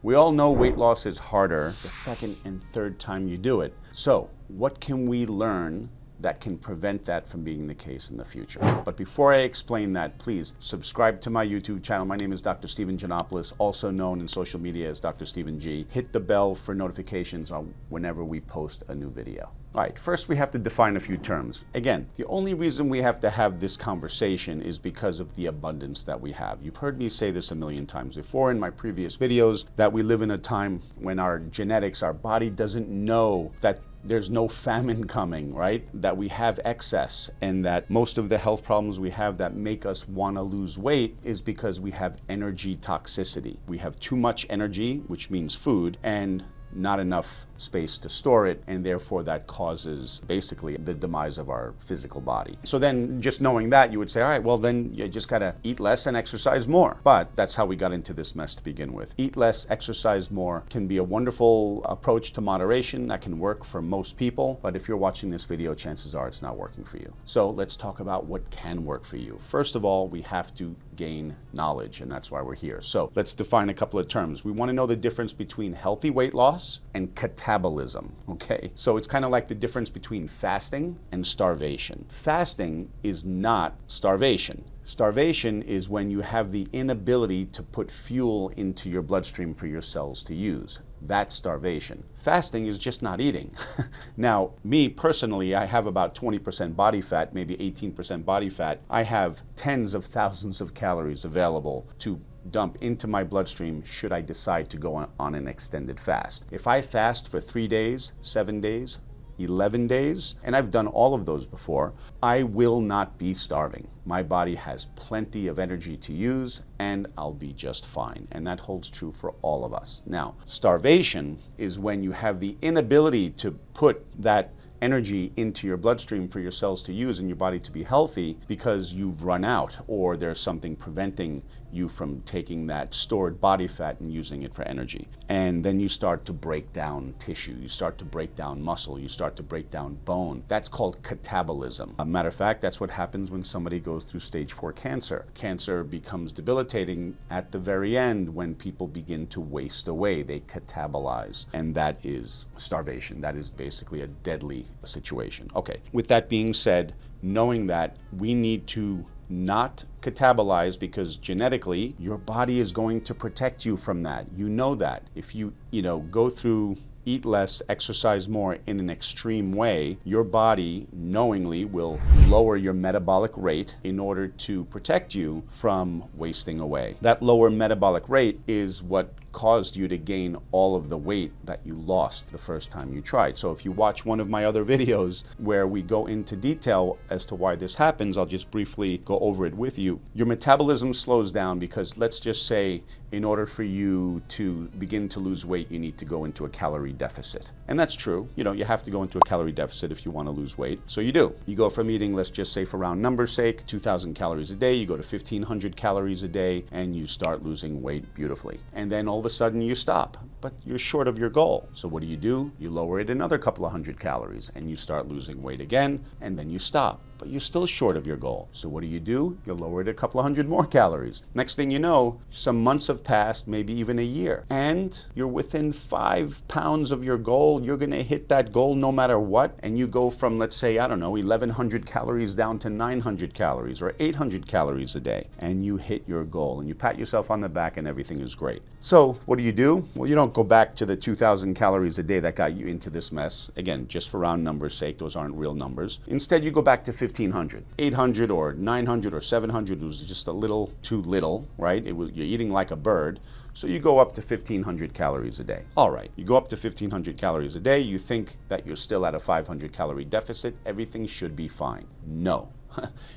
We all know weight loss is harder the second and third time you do it. So what can we learn that can prevent that from being the case in the future? But before I explain that, please subscribe to my YouTube channel. My name is Dr. Steven Janopoulos, also known in social media as drstevenG. Hit the bell for notifications on whenever we post a new video. All right, first we have to define a few terms. Again, the only reason we have to have this conversation is because of the abundance that we have. You've heard me say this a million times before in my previous videos, that we live in a time when our genetics, our body doesn't know that there's no famine coming, right? That we have excess, and that most of the health problems we have that make us want to lose weight is because we have energy toxicity. We have too much energy, which means food, and not enough space to store it, and therefore that causes basically the demise of our physical body. So then just knowing that, you would say, all right, well then you just gotta eat less and exercise more. But that's how we got into this mess to begin with. Eat less, exercise more can be a wonderful approach to moderation that can work for most people, but if you're watching this video, chances are it's not working for you. So let's talk about what can work for you. First of all, we have to gain knowledge, and that's why we're here. So let's define a couple of terms. We want to know the difference between healthy weight loss and catabolism, okay? So it's kind of like the difference between fasting and starvation. Fasting is not starvation. Starvation is when you have the inability to put fuel into your bloodstream for your cells to use. That's starvation. Fasting is just not eating. Now, me personally, I have about 20% body fat, maybe 18% body fat. I have tens of thousands of calories available to dump into my bloodstream should I decide to go on an extended fast. If I fast for 3 days, 7 days, 11 days, and I've done all of those before, I will not be starving. My body has plenty of energy to use, and I'll be just fine. And that holds true for all of us. Now, starvation is when you have the inability to put that energy into your bloodstream for your cells to use and your body to be healthy because you've run out, or there's something preventing you from taking that stored body fat and using it for energy. And then you start to break down tissue, you start to break down muscle, you start to break down bone. That's called catabolism. A matter of fact, that's what happens when somebody goes through stage 4 cancer. Cancer becomes debilitating at the very end when people begin to waste away. They catabolize, and that is starvation. That is basically a deadly situation. Okay, with that being said, knowing that we need to not catabolize because genetically your body is going to protect you from that. You know that. If you go through eat less, exercise more in an extreme way, your body knowingly will lower your metabolic rate in order to protect you from wasting away. That lower metabolic rate is what caused you to gain all of the weight that you lost the first time you tried. So if you watch one of my other videos where we go into detail as to why this happens, I'll just briefly go over it with you. Your metabolism slows down because, let's just say, in order for you to begin to lose weight, you need to go into a calorie deficit. And that's true. You have to go into a calorie deficit if you want to lose weight. So you do. You go from eating, let's just say for round numbers sake, 2,000 calories a day, you go to 1,500 calories a day, and you start losing weight beautifully. And then all of a sudden you stop, but you're short of your goal. So what do? You lower it another couple of hundred calories, and you start losing weight again, and then you stop, but you're still short of your goal. So what do? You lower it a couple of hundred more calories. Next thing you know, some months have passed, maybe even a year, and you're within 5 pounds of your goal. You're gonna hit that goal no matter what, and you go from, let's say, 1,100 calories down to 900 calories or 800 calories a day, and you hit your goal, and you pat yourself on the back and everything is great. So what do? Well, you don't go back to the 2,000 calories a day that got you into this mess. Again, just for round numbers sake, those aren't real numbers. Instead, you go back to 1,500. 800 or 900 or 700 was just a little too little, right? You're eating like a bird. So you go up to 1,500 calories a day. All right, you go up to 1,500 calories a day. You think that you're still at a 500 calorie deficit. Everything should be fine. No.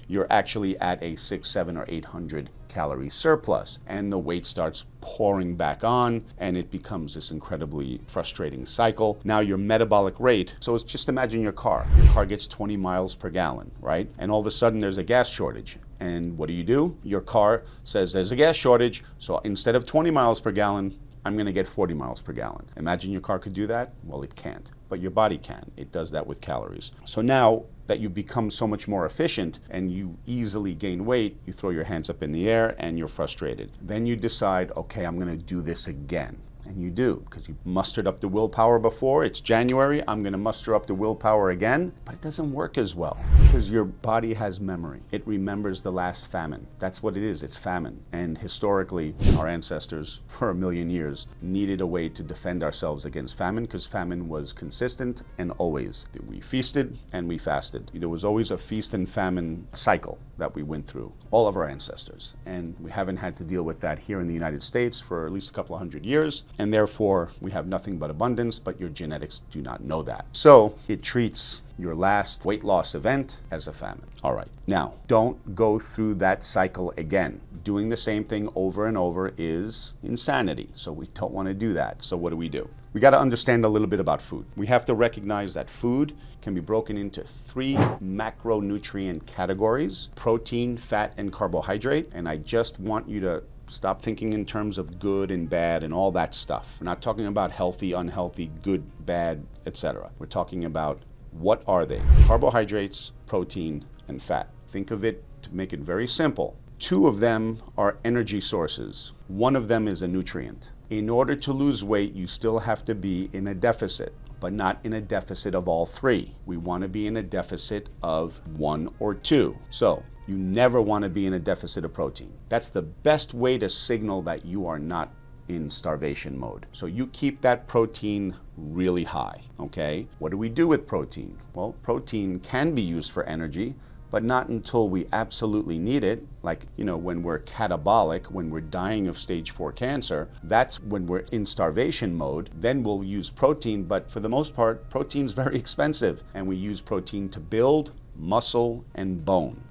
You're actually at a 600, 700, or 800 calorie surplus, and the weight starts pouring back on, and it becomes this incredibly frustrating cycle. Now your metabolic rate, so it's just imagine your car. Your car gets 20 miles per gallon, right? And all of a sudden there's a gas shortage. And what do? Your car says there's a gas shortage, so instead of 20 miles per gallon, I'm gonna get 40 miles per gallon. Imagine your car could do that? Well, it can't, but your body can. It does that with calories. So now that you've become so much more efficient and you easily gain weight, you throw your hands up in the air and you're frustrated. Then you decide, okay, I'm gonna do this again. And you do, because you mustered up the willpower before. It's January, I'm going to muster up the willpower again. But it doesn't work as well because your body has memory. It remembers the last famine. That's what it is, it's famine. And historically, our ancestors, for 1,000,000 years, needed a way to defend ourselves against famine because famine was consistent and always. We feasted and we fasted. There was always a feast and famine cycle that we went through, all of our ancestors. And we haven't had to deal with that here in the United States for at least a couple of hundred years. And therefore, we have nothing but abundance, but your genetics do not know that. So it treats your last weight loss event as a famine. All right. Now, don't go through that cycle again. Doing the same thing over and over is insanity. So we don't want to do that. So what do? We got to understand a little bit about food. We have to recognize that food can be broken into 3 macronutrient categories: protein, fat, and carbohydrate. And I just want you to stop thinking in terms of good and bad and all that stuff. We're not talking about healthy, unhealthy, good, bad, etc. We're talking about what are they? Carbohydrates, protein, and fat. Think of it, to make it very simple, 2 of them are energy sources. 1 of them is a nutrient. In order to lose weight, you still have to be in a deficit, but not in a deficit of all 3. We want to be in a deficit of 1 or 2. So you never want to be in a deficit of protein. That's the best way to signal that you are not in starvation mode. So you keep that protein really high, okay? What do we do with protein? Well, protein can be used for energy, but not until we absolutely need it. Like, when we're catabolic, when we're dying of stage 4 cancer, that's when we're in starvation mode. Then we'll use protein, but for the most part, protein's very expensive. And we use protein to build muscle and bone,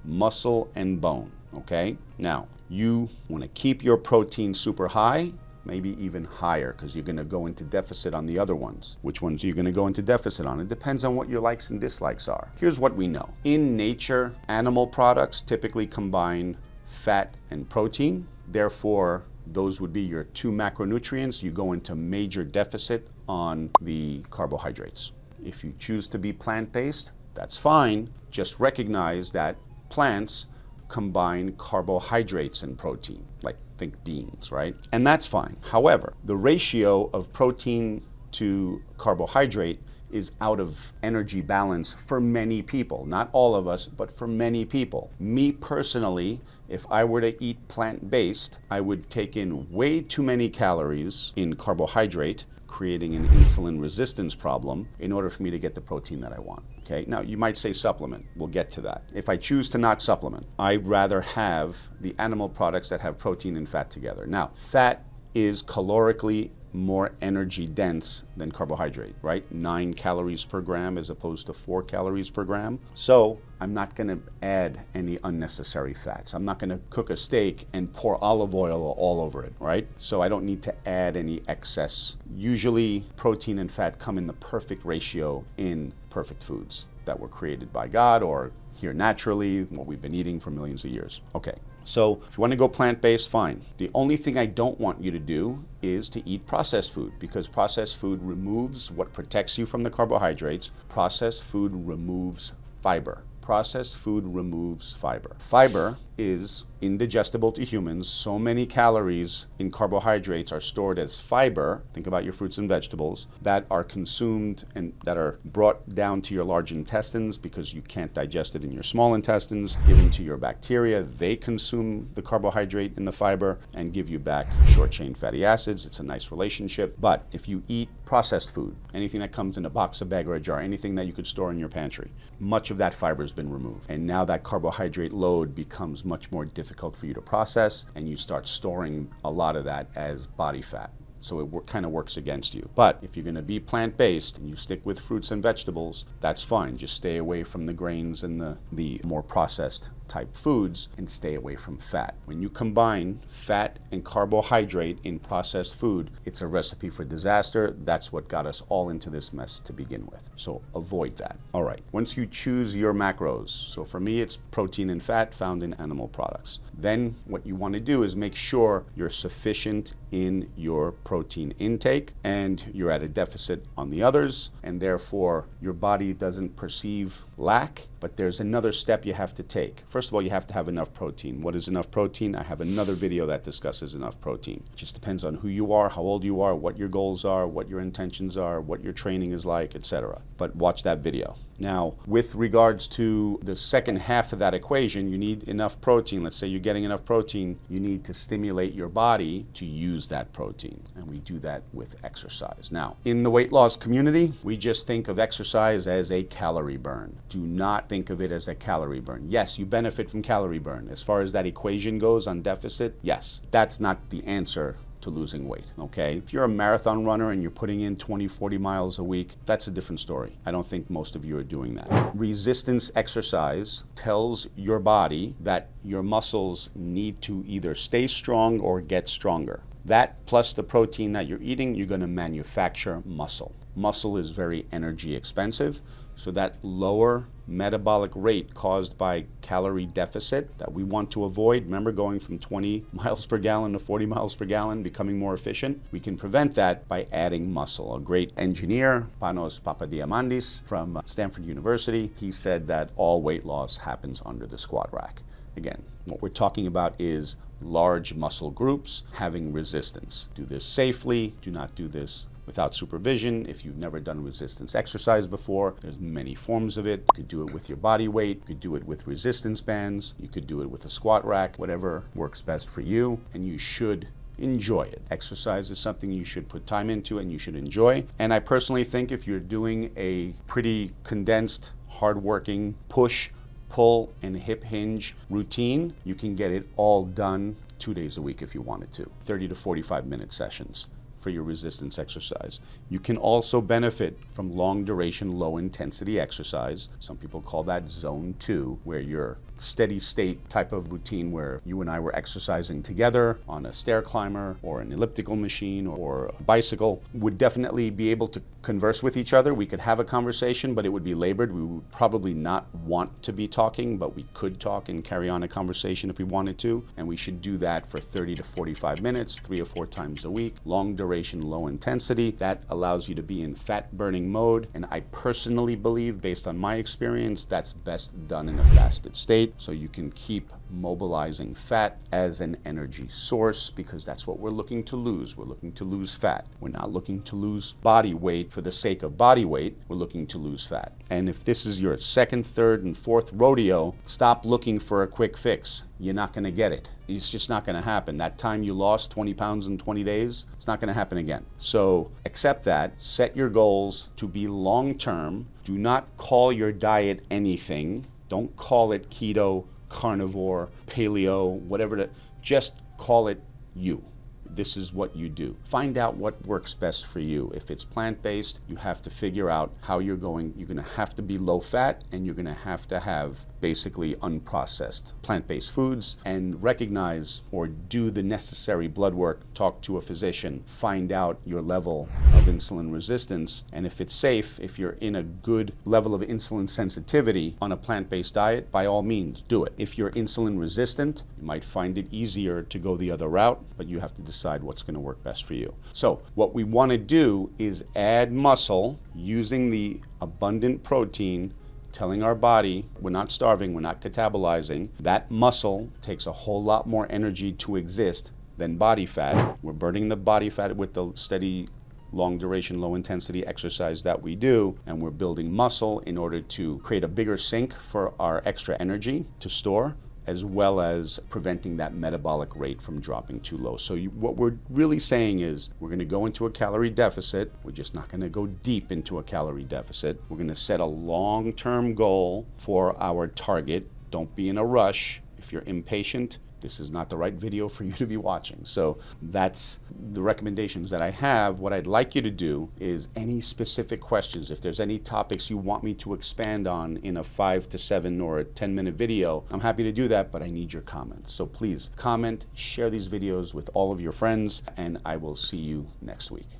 okay? Now, you want to keep your protein super high, maybe even higher, because you're going to go into deficit on the other ones. Which ones are you going to go into deficit on? It depends on what your likes and dislikes are. Here's what we know. In nature, animal products typically combine fat and protein. Therefore, those would be your 2 macronutrients. You go into major deficit on the carbohydrates. If you choose to be plant-based, that's fine. Just recognize that plants combine carbohydrates and protein, like think beans, right? And that's fine. However, the ratio of protein to carbohydrate is out of energy balance for many people. Not all of us, but for many people. Me personally, if I were to eat plant-based, I would take in way too many calories in carbohydrate, creating an insulin resistance problem in order for me to get the protein that I want. Okay, now you might say supplement. We'll get to that. If I choose to not supplement, I'd rather have the animal products that have protein and fat together. Now, fat is calorically more energy dense than carbohydrate, right? 9 calories per gram as opposed to 4 calories per gram. So I'm not going to add any unnecessary fats. I'm not going to cook a steak and pour olive oil all over it, right? So I don't need to add any excess. Usually protein and fat come in the perfect ratio in perfect foods that were created by God or here naturally, what we've been eating for millions of years. Okay. So if you want to go plant-based, fine. The only thing I don't want you to do is to eat processed food, because processed food removes what protects you from the carbohydrates. Processed food removes fiber. Processed food removes fiber. Fiber is indigestible to humans. So many calories in carbohydrates are stored as fiber, think about your fruits and vegetables, that are consumed and that are brought down to your large intestines because you can't digest it in your small intestines, given to your bacteria. They consume the carbohydrate in the fiber and give you back short-chain fatty acids. It's a nice relationship. But if you eat processed food, anything that comes in a box, a bag, or a jar, anything that you could store in your pantry, much of that fiber has been removed. And now that carbohydrate load becomes much more difficult for you to process, and you start storing a lot of that as body fat. So it kind of works against you. But if you're going to be plant-based and you stick with fruits and vegetables, that's fine. Just stay away from the grains and the more processed type foods and stay away from fat. When you combine fat and carbohydrate in processed food, it's a recipe for disaster. That's what got us all into this mess to begin with. So avoid that. All right. Once you choose your macros, so for me it's protein and fat found in animal products. Then what you want to do is make sure you're sufficient in your protein intake and you're at a deficit on the others, and therefore your body doesn't perceive lack But there's another step you have to take. First of all, you have to have enough protein. What is enough protein? I have another video that discusses enough protein. It just depends on who you are, how old you are, what your goals are, what your intentions are, what your training is like, etc. But watch that video. Now, with regards to the second half of that equation, you need enough protein. Let's say you're getting enough protein, you need to stimulate your body to use that protein. And we do that with exercise. Now, in the weight loss community, we just think of exercise as a calorie burn. Do not think of it as a calorie burn. Yes, you benefit from calorie burn. As far as that equation goes on deficit, yes, that's not the answer to losing weight, okay? If you're a marathon runner and you're putting in 20, 40 miles a week, that's a different story. I don't think most of you are doing that. Resistance exercise tells your body that your muscles need to either stay strong or get stronger. That plus the protein that you're eating, you're going to manufacture muscle. Muscle is very energy expensive, so that lower metabolic rate caused by calorie deficit that we want to avoid, remember going from 20 miles per gallon to 40 miles per gallon, becoming more efficient, we can prevent that by adding muscle. A great engineer, Panos Papadiamandis from Stanford University, he said that all weight loss happens under the squat rack. Again, what we're talking about is large muscle groups having resistance. Do this safely, do not do this without supervision. If you've never done resistance exercise before, there's many forms of it. You could do it with your body weight, you could do it with resistance bands, you could do it with a squat rack, whatever works best for you, and you should enjoy it. Exercise is something you should put time into and you should enjoy. And I personally think if you're doing a pretty condensed, hard-working push, pull, and hip hinge routine, you can get it all done 2 days a week if you wanted to. 30 to 45 minute sessions for your resistance exercise. You can also benefit from long duration, low intensity exercise. Some people call that zone 2, where you're steady state type of routine where you and I were exercising together on a stair climber or an elliptical machine or a bicycle. Would definitely be able to converse with each other. We could have a conversation, but it would be labored. We would probably not want to be talking, but we could talk and carry on a conversation if we wanted to. And we should do that for 30 to 45 minutes, 3 or 4 times a week. Long duration, low intensity. That allows you to be in fat burning mode. And I personally believe, based on my experience, that's best done in a fasted state. So you can keep mobilizing fat as an energy source, because that's what we're looking to lose. We're looking to lose fat. We're not looking to lose body weight for the sake of body weight. We're looking to lose fat. And if this is your second, third, and fourth rodeo, stop looking for a quick fix. You're not going to get it. It's just not going to happen. That time you lost 20 pounds in 20 days, it's not going to happen again. So accept that. Set your goals to be long-term. Do not call your diet anything. Don't call it keto, carnivore, paleo, whatever. Just call it you. This is what you do. Find out what works best for you. If it's plant-based, you have to figure out how you're going to have to be low fat, and you're going to have basically unprocessed plant-based foods, and recognize or do the necessary blood work, talk to a physician, find out your level of insulin resistance, and if it's safe, if you're in a good level of insulin sensitivity on a plant-based diet, by all means, do it. If you're insulin resistant, you might find it easier to go the other route, but you have to decide what's going to work best for you. So what we want to do is add muscle using the abundant protein, telling our body we're not starving, we're not catabolizing. That muscle takes a whole lot more energy to exist than body fat. We're burning the body fat with the steady, long duration, low intensity exercise that we do, and we're building muscle in order to create a bigger sink for our extra energy to store, as well as preventing that metabolic rate from dropping too low. So what we're really saying is we're going to go into a calorie deficit. We're just not going to go deep into a calorie deficit. We're going to set a long-term goal for our target. Don't be in a rush. If you're impatient, this is not the right video for you to be watching. So that's the recommendations that I have. What I'd like you to do is any specific questions, if there's any topics you want me to expand on in a 5 to 7 or a 10-minute video, I'm happy to do that, but I need your comments. So please comment, share these videos with all of your friends, and I will see you next week.